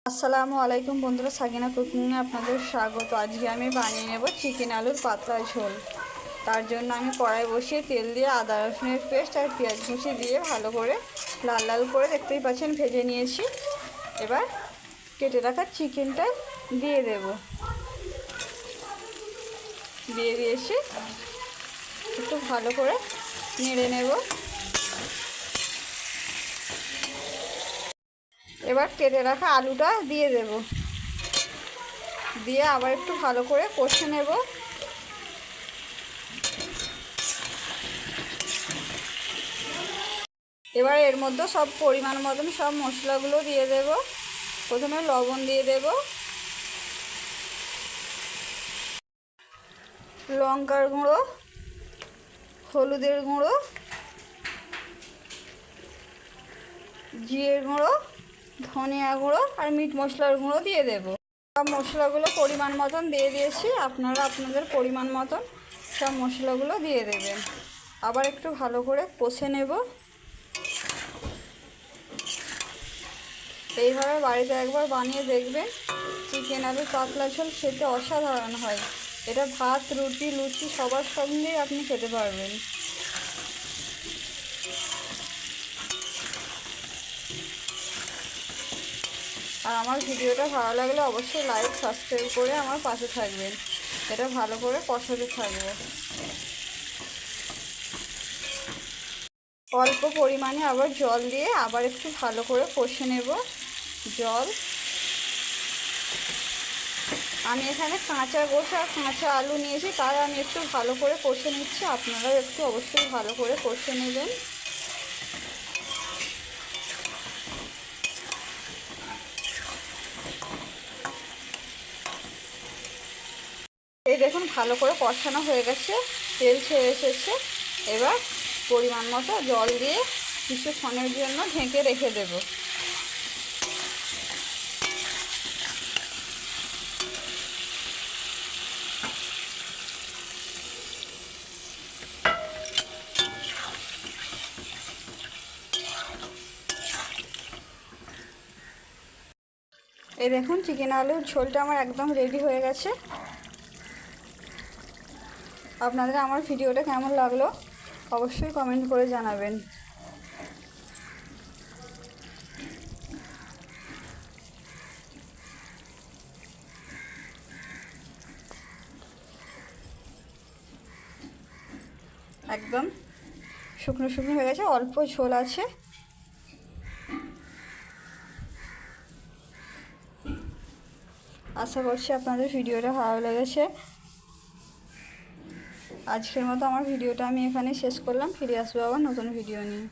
আসসালামু আলাইকুম বন্ধুরা, সাকিনা কুকিংয়ে আপনাদের স্বাগত। আজকে আমি বানিয়ে নেব চিকেন আলুর পাতলা ঝোল। তার জন্য আমি কড়াই বসিয়ে তেল দিয়ে আদা রসুনের পেস্ট আর পেঁয়াজ কুচি দিয়ে ভালো করে লাল লাল করে, দেখতেই পাচ্ছেন, ভেজে নিয়েছি। এবার কেটে রাখা চিকেনটা দিয়ে দিয়েছি, একটু ভালো করে নেড়ে নেব। এবার কেটে রাখা আলুটা দিয়ে আবার একটু ভালো করে কষে নেব। এবার এর মধ্যে সব পরিমাণ মতন সব মশলাগুলো দিয়ে দেব। প্রথমে লবণ দিয়ে দেব, লঙ্কার গুঁড়ো, হলুদের গুঁড়ো, জিরের গুঁড়ো, ধনিয়া গুঁড়ো আর মিট মশলার গুঁড়ো দিয়ে দেব। সব মশলাগুলো পরিমাণ মতন দিয়ে দিয়েছি, আপনারা আপনাদের পরিমাণ মতন সব মশলাগুলো দিয়ে দেবেন। আবার একটু ভালো করে কষে নেব। এইভাবে বাড়িতে একবার বানিয়ে দেখবেন, চিকেন আলুর পাতলা ঝোল খেতে অসাধারণ হয়। এটা ভাত, রুটি, লুচি সবার সঙ্গেই আপনি খেতে পারবেন। আর আমার ভিডিওটা ভালো লাগলে অবশ্যই লাইক, সাবস্ক্রাইব করে আমার পাশে থাকবেন। এটা ভালো করে কষাতে থাকবো। অল্প পরিমাণে আবার জল দিয়ে আবার একটু ভালো করে কষে নেব। আমি এখানে কাঁচা গোশ আর কাঁচা আলু নিয়েছি, তাই আমি একটু ভালো করে কষে নিচ্ছি। আপনারাও একটু অবশ্যই ভালো করে কষে নেবেন। এই দেখুন, ভালো করে কষানো হয়ে গেছে, তেল ছেড়ে এসেছে। এবার পরিমাণ মতো জল দিয়ে কিছুক্ষণের জন্য ঢেকে রেখে দেব। এই দেখুন, চিকেন আলুর ঝোলটা আমার একদম রেডি হয়ে গেছে। আপনাদের আমার ভিডিওটা কেমন লাগলো অবশ্যই কমেন্ট করে জানাবেন। একদম শুকনো শুকনো হয়ে গেছে, অল্প ঝোল আছে। আশা করছি আপনাদের ভিডিওটা ভালো লেগেছে। আজকের মতো আমার ভিডিওটা আমি এখানে শেষ করলাম। ফিরে আসবো আবার নতুন ভিডিও নিয়ে।